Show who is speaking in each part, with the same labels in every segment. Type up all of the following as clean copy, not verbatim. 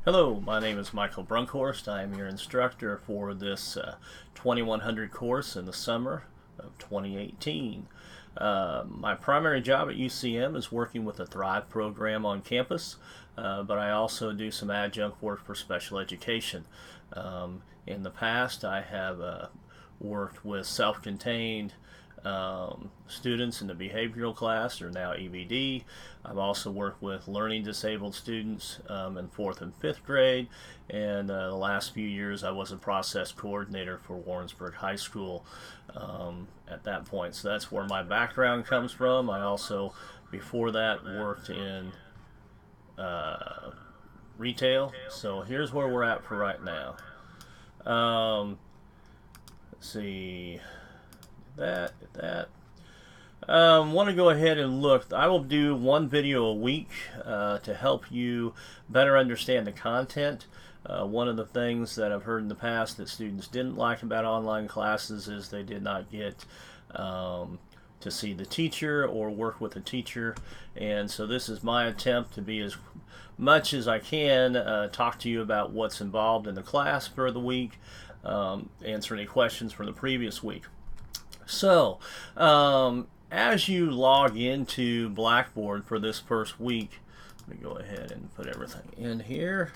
Speaker 1: Hello, my name is Michael Brunkhorst. I am your instructor for this 2100 course in the summer of 2018. My primary job at UCM is working with the Thrive program on campus, but I also do some adjunct work for special education. In the past, I have worked with self-contained students in the behavioral class, or now EBD. I've also worked with learning disabled students in 4th and 5th grade, and the last few years I was a process coordinator for Warrensburg High School at that point. So that's where my background comes from. I also, before that, worked in retail. So here's where we're at for right now. Let's see. Want to go ahead and look. I will do one video a week to help you better understand the content. One of the things that I've heard in the past that students didn't like about online classes is they did not get to see the teacher or work with the teacher, and so this is my attempt to be as much as I can talk to you about what's involved in the class for the week, answer any questions from the previous week. So, as you log into Blackboard for this first week, let me go ahead and put everything in here.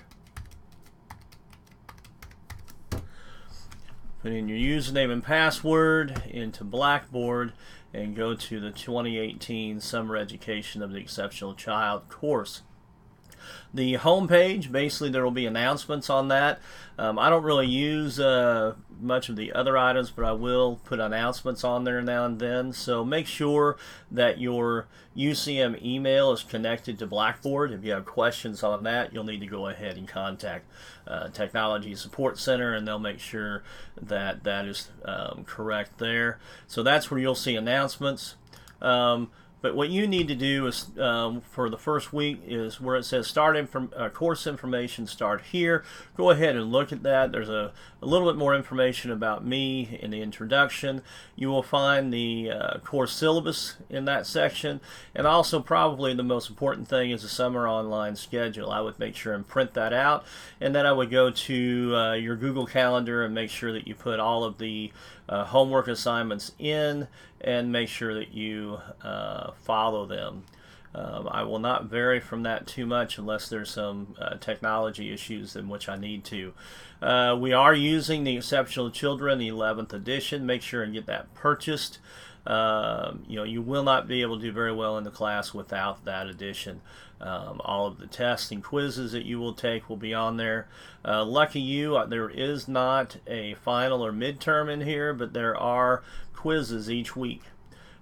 Speaker 1: Put in your username and password into Blackboard and go to the 2018 Summer Education of the Exceptional Child course. The home page, basically there will be announcements on that. I don't really use much of the other items, but I will put announcements on there now and then. So make sure that your UCM email is connected to Blackboard. If you have questions on that, you'll need to go ahead and contact Technology Support Center, and they'll make sure that that is correct there. So that's where you'll see announcements. But what you need to do is, for the first week, is where it says course information, start here. Go ahead and look at that. There's a little bit more information about me in the introduction. You will find the course syllabus in that section, and also probably the most important thing is the summer online schedule. I would make sure and print that out, and then I would go to your Google Calendar and make sure that you put all of the homework assignments in, and make sure that you follow them. I will not vary from that too much unless there's some technology issues in which I need to. We are using the Exceptional Children, the 11th edition. Make sure and get that purchased. You will not be able to do very well in the class without that edition. All of the tests and quizzes that you will take will be on there. Lucky you, there is not a final or midterm in here, but there are quizzes each week.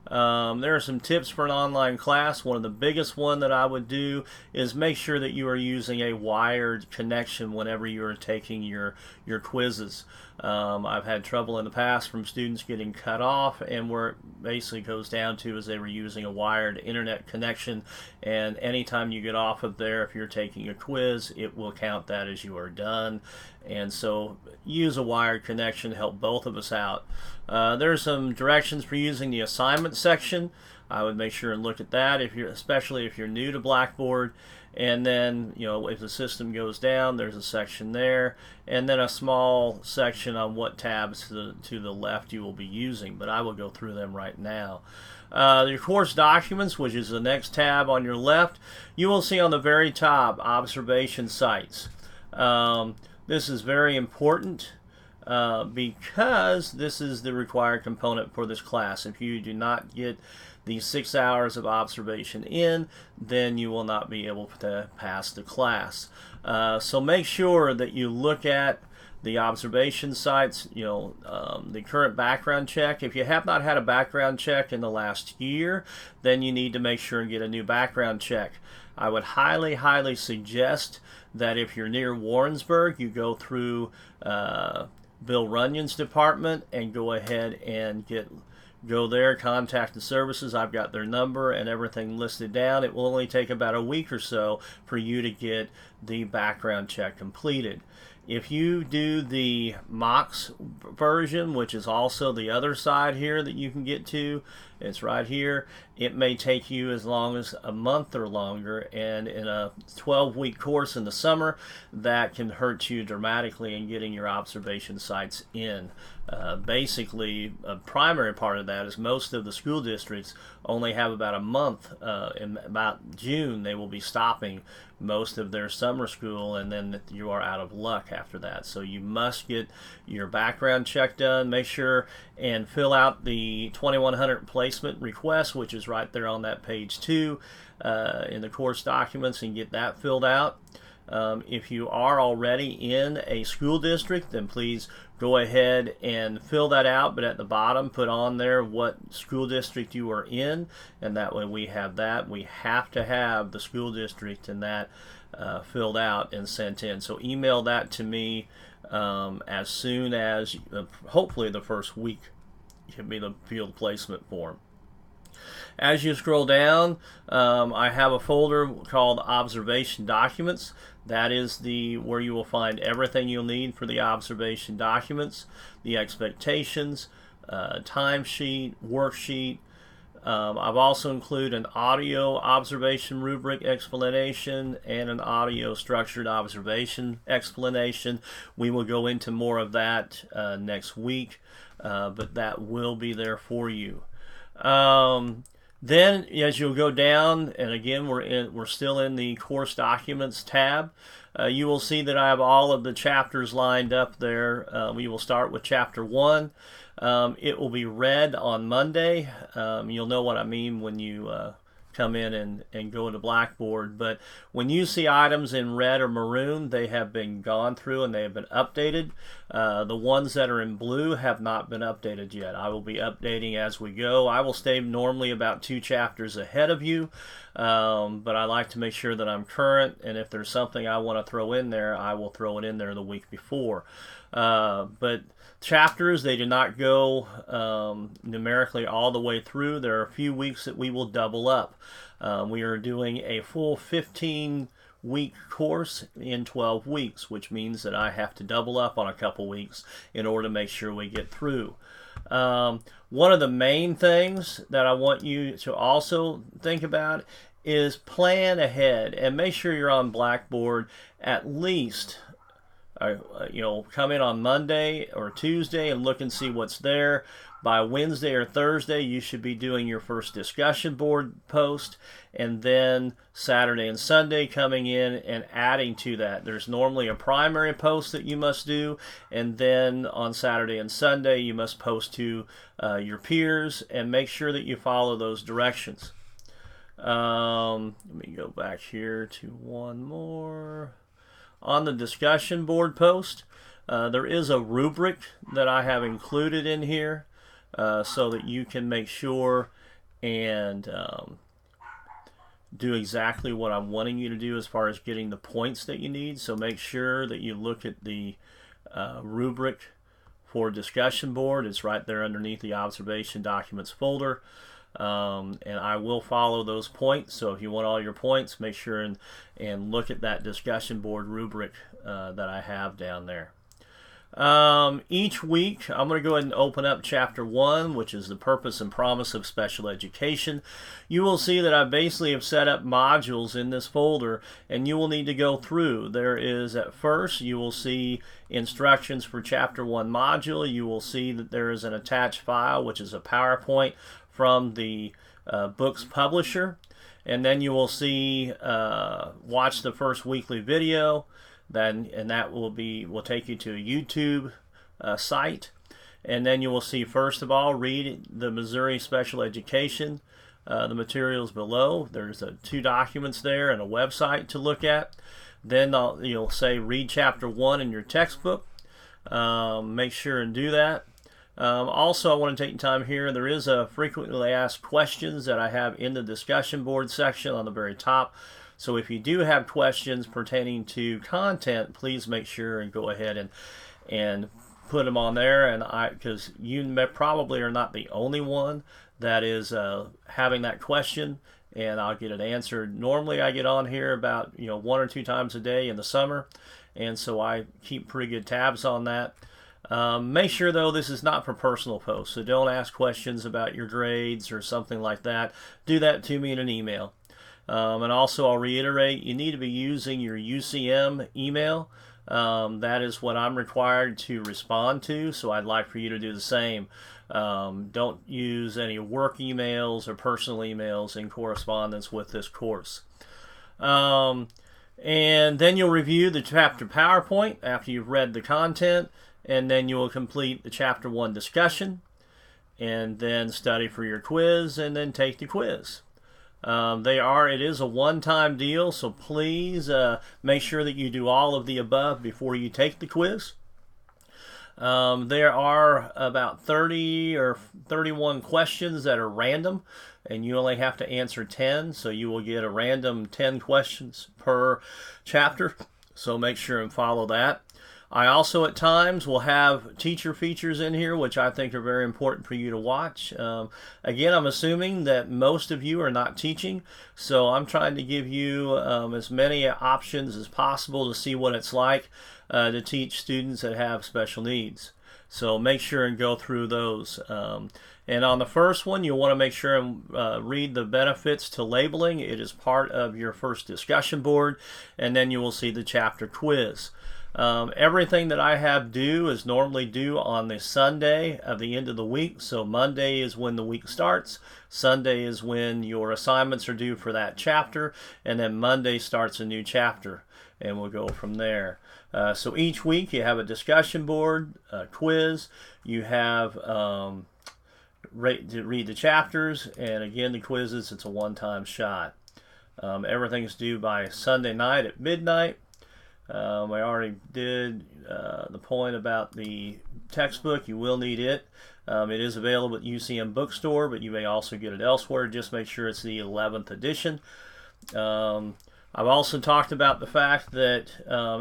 Speaker 1: There are some tips for an online class. One of the biggest one that I would do is make sure that you are using a wired connection whenever you are taking your quizzes. I've had trouble in the past from students getting cut off, and where it basically goes down to is they were using a wired internet connection, and anytime you get off of there, if you're taking a quiz, it will count that as you are done. And so use a wired connection to help both of us out. There's some directions for using the assignment section. I would make sure and look at that, especially if you're new to Blackboard. And then, if the system goes down, there's a section there, and then a small section on what tabs to the left you will be using, but I will go through them right now. Your course documents, which is the next tab on your left, you will see on the very top observation sites. This is very important because this is the required component for this class. If you do not get the 6 hours of observation in, then you will not be able to pass the class. So make sure that you look at the observation sites, the current background check. If you have not had a background check in the last year, then you need to make sure and get a new background check. I would highly, highly suggest that if you're near Warrensburg, you go through Bill Runyon's department and go ahead and go there, contact the services. I've got their number and everything listed down. It will only take about a week or so for you to get the background check completed. If you do the MOX version, which is also the other side here that you can get to, it's right here, it may take you as long as a month or longer, and in a 12-week course in the summer, that can hurt you dramatically in getting your observation sites in. Basically, a primary part of that is most of the school districts only have about a month. In about June, they will be stopping most of their summer school, and then you are out of luck after that. So you must get your background check done. Make sure and fill out the 2100 placement request, which is right there on that page too, in the course documents, and get that filled out. If you are already in a school district, then please go ahead and fill that out, but at the bottom put on there what school district you are in, and that way we have that. We have to have the school district and that filled out and sent in. So email that to me as soon as, hopefully the first week. Give me the field placement form. As you scroll down, I have a folder called Observation Documents. That is where you will find everything you'll need for the observation documents, the expectations, timesheet, worksheet. I've also included an audio observation rubric explanation and an audio structured observation explanation. We will go into more of that next week, but that will be there for you. Then, as you'll go down, and again, we're still in the course documents tab. You will see that I have all of the chapters lined up there. We will start with chapter 1. It will be read on Monday. You'll know what I mean when you come in and go into Blackboard. But when you see items in red or maroon, they have been gone through and they have been updated. The ones that are in blue have not been updated yet. I will be updating as we go. I will stay normally about 2 chapters ahead of you, but I like to make sure that I'm current, and if there's something I want to throw in there, I will throw it in there the week before. But chapters, they do not go numerically all the way through. There are a few weeks that we will double up. We are doing a full 15-week course in 12 weeks, which means that I have to double up on a couple weeks in order to make sure we get through. One of the main things that I want you to also think about is plan ahead and make sure you're on Blackboard at least. Come in on Monday or Tuesday and look and see what's there. By Wednesday or Thursday, you should be doing your first discussion board post, and then Saturday and Sunday coming in and adding to that. There's normally a primary post that you must do, and then on Saturday and Sunday, you must post to your peers, and make sure that you follow those directions. Let me go back here to one more. On the discussion board post, there is a rubric that I have included in here so that you can make sure and do exactly what I'm wanting you to do as far as getting the points that you need. So make sure that you look at the rubric for discussion board. It's right there underneath the observation documents folder. And I will follow those points. So if you want all your points, make sure and look at that discussion board rubric that I have down there. Each week, I'm going to go ahead and open up Chapter 1, which is the purpose and promise of special education. You will see that I basically have set up modules in this folder, and you will need to go through. There is, at first, you will see instructions for Chapter 1 module. You will see that there is an attached file, which is a PowerPoint from the book's publisher, and then you will see watch the first weekly video, and that will take you to a YouTube site, and then you will see, first of all, read the Missouri Special Education, the materials below. There's 2 documents there and a website to look at. Then you'll say read Chapter 1 in your textbook. Make sure and do that. Also, I want to take time here. There is a frequently asked questions that I have in the discussion board section on the very top. So if you do have questions pertaining to content, please make sure and go ahead and put them on there. And because you probably are not the only one that is having that question, and I'll get it answered. Normally I get on here about 1 or 2 times a day in the summer, and so I keep pretty good tabs on that. Make sure, though, this is not for personal posts, so don't ask questions about your grades or something like that. Do that to me in an email. And also, I'll reiterate, you need to be using your UCM email. That is what I'm required to respond to, so I'd like for you to do the same. Don't use any work emails or personal emails in correspondence with this course. And then you'll review the chapter PowerPoint after you've read the content, and then you will complete the Chapter 1 discussion, and then study for your quiz, and then take the quiz. It is a one-time deal, so please make sure that you do all of the above before you take the quiz. There are about 30 or 31 questions that are random, and you only have to answer 10, so you will get a random 10 questions per chapter, so make sure and follow that. I also at times will have teacher features in here, which I think are very important for you to watch. Again, I'm assuming that most of you are not teaching, so I'm trying to give you as many options as possible to see what it's like to teach students that have special needs. So make sure and go through those. And on the first one, you'll want to make sure and read the benefits to labeling. It is part of your first discussion board, and then you will see the chapter quiz. Everything that I have due is normally due on the Sunday of the end of the week. So Monday is when the week starts. Sunday is when your assignments are due for that chapter. And then Monday starts a new chapter. And we'll go from there. So each week you have a discussion board, a quiz. You have to read the chapters. And again, the quizzes, it's a one-time shot. Everything's due by Sunday night at midnight. I already did the point about the textbook. You will need it. It is available at UCM Bookstore, but you may also get it elsewhere. Just make sure it's the 11th edition. I've also talked about the fact that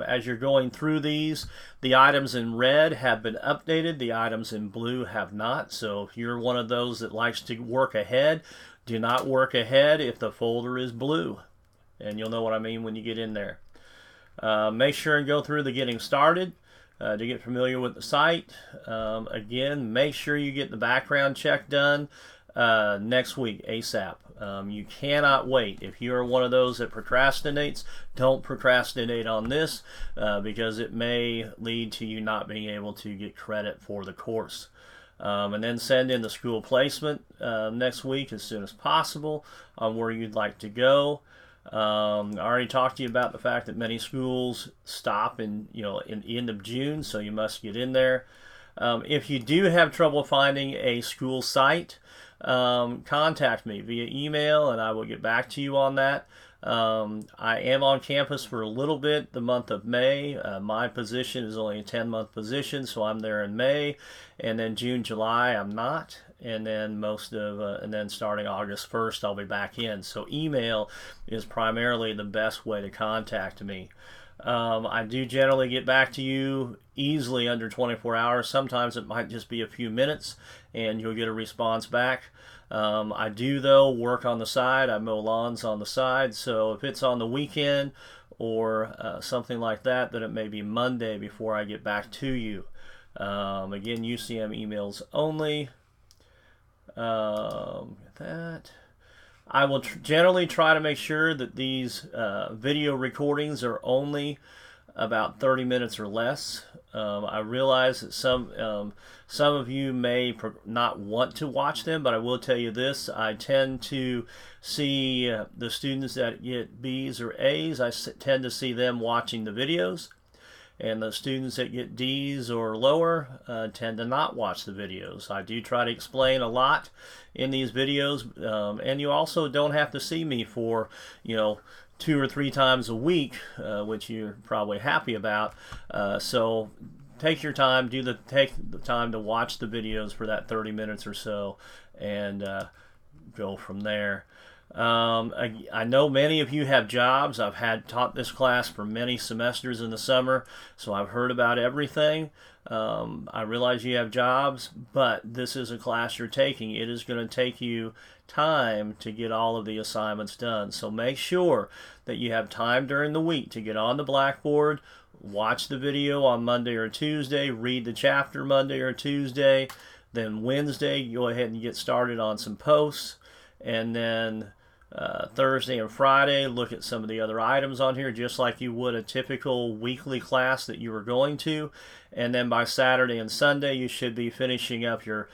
Speaker 1: as you're going through these, the items in red have been updated. The items in blue have not. So if you're one of those that likes to work ahead, do not work ahead if the folder is blue. And you'll know what I mean when you get in there. Make sure and go through the getting started to get familiar with the site. Again, make sure you get the background check done next week, ASAP. You cannot wait. If you are one of those that procrastinates, don't procrastinate on this because it may lead to you not being able to get credit for the course. And then send in the school placement next week as soon as possible on where you'd like to go. I already talked to you about the fact that many schools stop in the end of June, so you must get in there. If you do have trouble finding a school site, contact me via email and I will get back to you on that. I am on campus for a little bit the month of May. My position is only a 10-month position, so I'm there in May, and then June, July I'm not. And then and then starting August 1st, I'll be back in. So email is primarily the best way to contact me. I do generally get back to you easily under 24 hours. Sometimes it might just be a few minutes, and you'll get a response back. I do, though, work on the side. I mow lawns on the side. So if it's on the weekend or something like that, then it may be Monday before I get back to you. Again, UCM emails only. That I will generally try to make sure that these video recordings are only about 30 minutes or less. I realize that some of you may not want to watch them, but I will tell you this: I tend to see the students that get B's or A's. I tend to see them watching the videos. And the students that get D's or lower tend to not watch the videos. I do try to explain a lot in these videos, and you also don't have to see me for 2 or 3 times a week, which you're probably happy about. So take your time, take the time to watch the videos for that 30 minutes or so, and go from there. I know many of you have jobs. I've taught this class for many semesters in the summer, so I've heard about everything. I realize you have jobs, but this is a class you're taking. It is going to take you time to get all of the assignments done. So make sure that you have time during the week to get on the blackboard, watch the video on Monday or Tuesday, read the chapter Monday or Tuesday, then Wednesday go ahead and get started on some posts, and then Thursday and Friday look at some of the other items on here just like you would a typical weekly class that you were going to, and then by Saturday and Sunday you should be finishing up your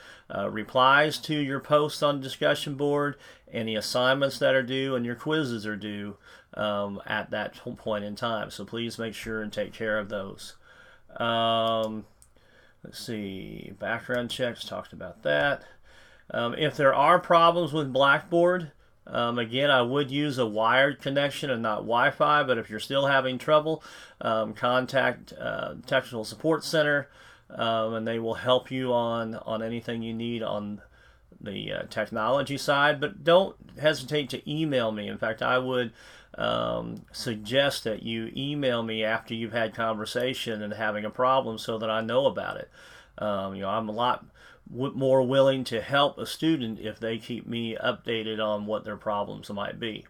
Speaker 1: replies to your posts on the discussion board, any assignments that are due, and your quizzes are due at that point in time. So please make sure and take care of those. Let's see, background checks, talked about that. If there are problems with Blackboard, again, I would use a wired connection and not Wi-Fi, but if you're still having trouble, contact Technical Support Center, and they will help you on anything you need on the technology side. But don't hesitate to email me. In fact, I would suggest that you email me after you've had conversation and having a problem so that I know about it. I'm a lot more willing to help a student if they keep me updated on what their problems might be.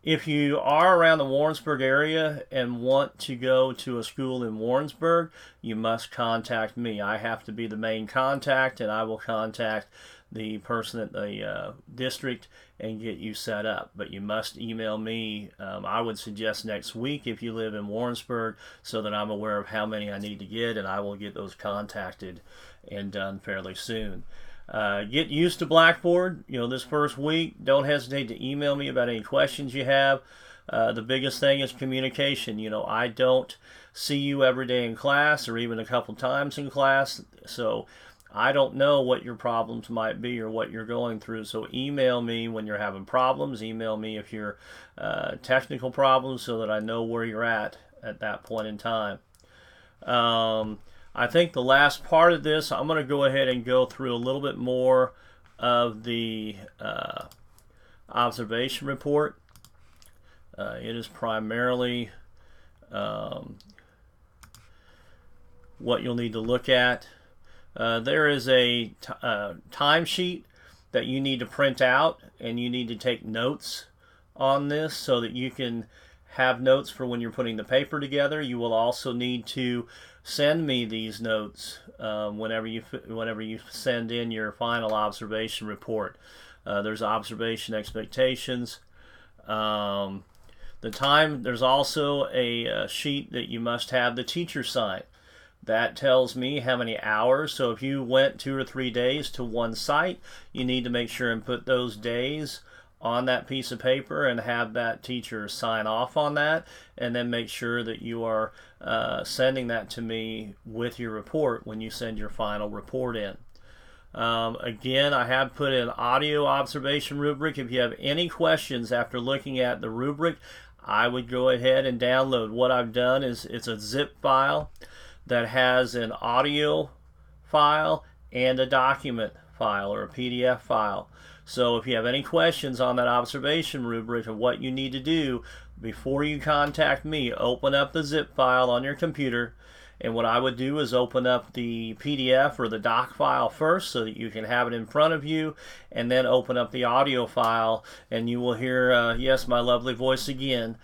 Speaker 1: If you are around the Warrensburg area and want to go to a school in Warrensburg, you must contact me. I have to be the main contact, and I will contact the person at the district and get you set up. But you must email me. I would suggest next week if you live in Warrensburg, so that I'm aware of how many I need to get, and I will get those contacted and done fairly soon. Get used to Blackboard. This first week, don't hesitate to email me about any questions you have. The biggest thing is communication. I don't see you every day in class or even a couple times in class, so I don't know what your problems might be or what you're going through. So email me when you're having problems. Email me if you're technical problems, so that I know where you're at that point in time. I think the last part of this, I'm going to go ahead and go through a little bit more of the observation report. It is primarily what you'll need to look at. There is a timesheet that you need to print out, and you need to take notes on this so that you can have notes for when you're putting the paper together. You will also need to send me these notes whenever you send in your final observation report. There's observation expectations. There's also a sheet that you must have the teacher sign. That tells me how many hours. So if you went 2 or 3 days to one site, you need to make sure and put those days on that piece of paper and have that teacher sign off on that, and then make sure that you are sending that to me with your report when you send your final report in. Again, I have put an audio observation rubric. If you have any questions after looking at the rubric, I would go ahead and download. What I've done is it's a zip file that has an audio file and a document file or a PDF file. So if you have any questions on that observation rubric of what you need to do, before you contact me, open up the zip file on your computer, and what I would do is open up the PDF or the doc file first so that you can have it in front of you, and then open up the audio file, and you will hear, yes, my lovely voice again,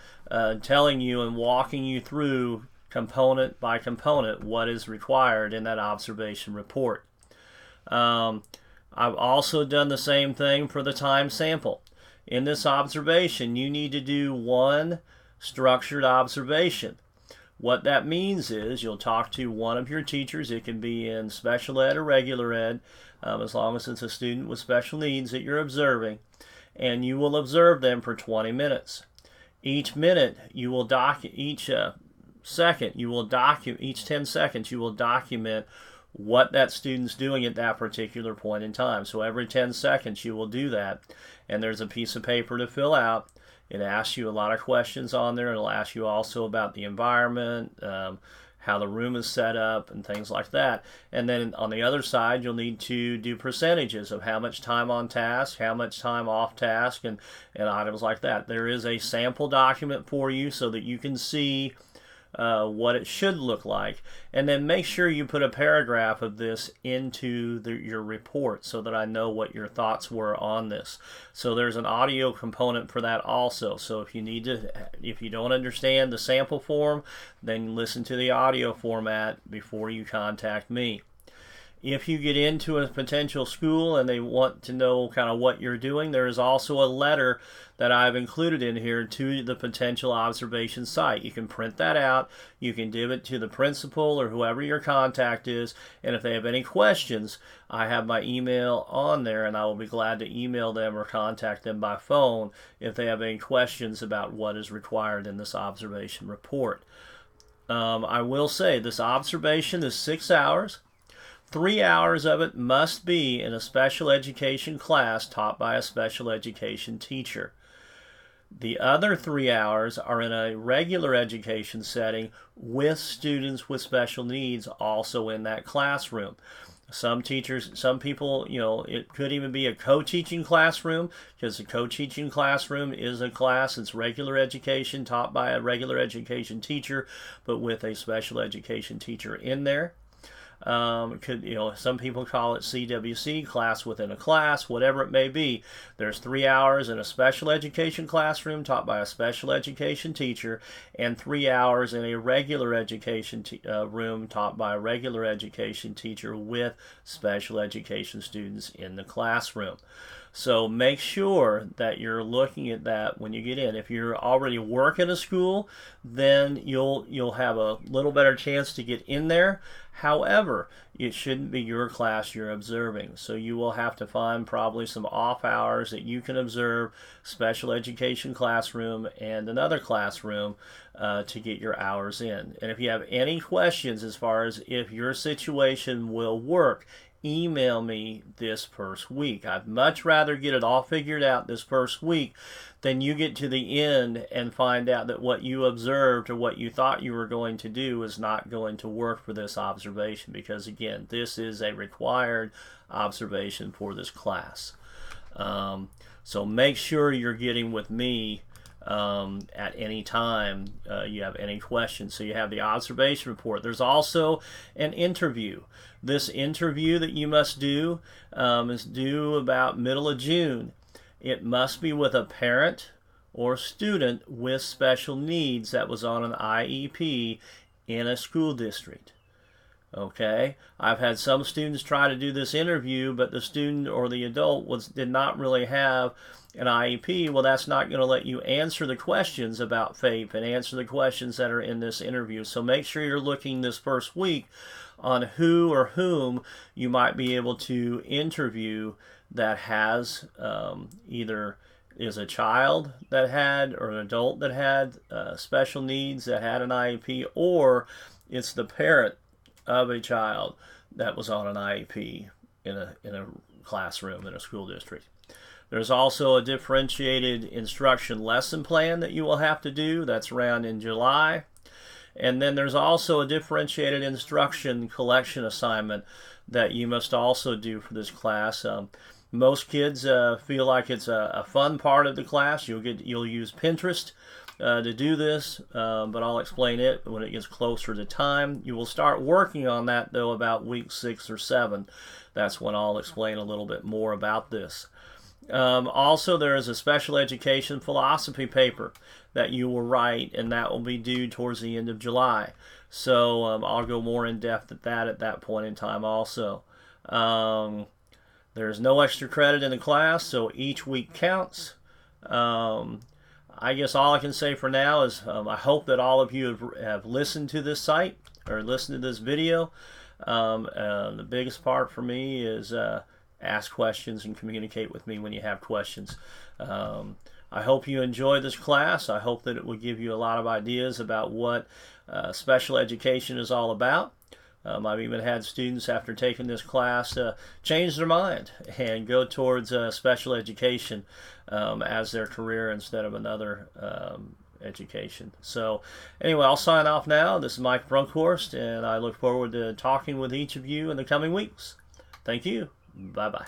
Speaker 1: telling you and walking you through component by component what is required in that observation report. I've also done the same thing for the time sample. In this observation, you need to do one structured observation. What that means is you'll talk to one of your teachers. It can be in special ed or regular ed, as long as it's a student with special needs that you're observing, and you will observe them for 20 minutes. Each minute you will each 10 seconds you will document what that student's doing at that particular point in time. So every 10 seconds you will do that, and there's a piece of paper to fill out. It asks you a lot of questions on there. It'll ask you also about the environment, how the room is set up, and things like that. And then on the other side, you'll need to do percentages of how much time on task, how much time off task, and items like that. There is a sample document for you so that you can see what it should look like, and then make sure you put a paragraph of this into your report so that I know what your thoughts were on this. So there's an audio component for that also. So if you don't understand the sample form, then listen to the audio format before you contact me. If you get into a potential school and they want to know kind of what you're doing, there is also a letter that I've included in here to the potential observation site. You can print that out, you can give it to the principal or whoever your contact is, and if they have any questions, I have my email on there, and I will be glad to email them or contact them by phone if they have any questions about what is required in this observation report. I will say this observation is 6 hours. 3 hours of it must be in a special education class taught by a special education teacher. The other 3 hours are in a regular education setting with students with special needs also in that classroom. Some people, it could even be a co-teaching classroom, because the co-teaching classroom is a class that's regular education taught by a regular education teacher, but with a special education teacher in there. Some people call it CWC, class within a class, whatever it may be. There's 3 hours in a special education classroom taught by a special education teacher, and 3 hours in a regular education room taught by a regular education teacher with special education students in the classroom. So make sure that you're looking at that when you get in. If you're already working a school, then you'll have a little better chance to get in there. However, it shouldn't be your class you're observing. So you will have to find probably some off hours that you can observe special education classroom and another classroom to get your hours in. And if you have any questions as far as if your situation will work, email me this first week. I'd much rather get it all figured out this first week than you get to the end and find out that what you observed or what you thought you were going to do is not going to work for this observation, because again, this is a required observation for this class. So make sure you're getting with me at any time you have any questions. So you have the observation report. There's also an interview. This interview that you must do is due about middle of June. It must be with a parent or student with special needs that was on an IEP in a school district. Okay, I've had some students try to do this interview, but the student or the adult did not really have an IEP. Well, that's not going to let you answer the questions about FAPE and answer the questions that are in this interview. So make sure you're looking this first week on who or whom you might be able to interview that has either is a child that had or an adult that had special needs that had an IEP, or it's the parent of a child that was on an IEP in a classroom in a school district. There's also a differentiated instruction lesson plan that you will have to do. That's around in July. And then there's also a differentiated instruction collection assignment that you must also do for this class. Most kids feel like it's a fun part of the class. You'll use Pinterest to do this, but I'll explain it when it gets closer to time. You will start working on that though about week 6 or 7. That's when I'll explain a little bit more about this. Also, there is a special education philosophy paper that you will write, and that will be due towards the end of July. So I'll go more in depth at that point in time also. There's no extra credit in the class, so each week counts. I guess all I can say for now is I hope that all of you have listened to this site or listened to this video. The biggest part for me is ask questions and communicate with me when you have questions. I hope you enjoy this class. I hope that it will give you a lot of ideas about what special education is all about. I've even had students after taking this class change their mind and go towards special education as their career instead of another education. So anyway, I'll sign off now. This is Mike Brunkhorst, and I look forward to talking with each of you in the coming weeks. Thank you. Bye-bye.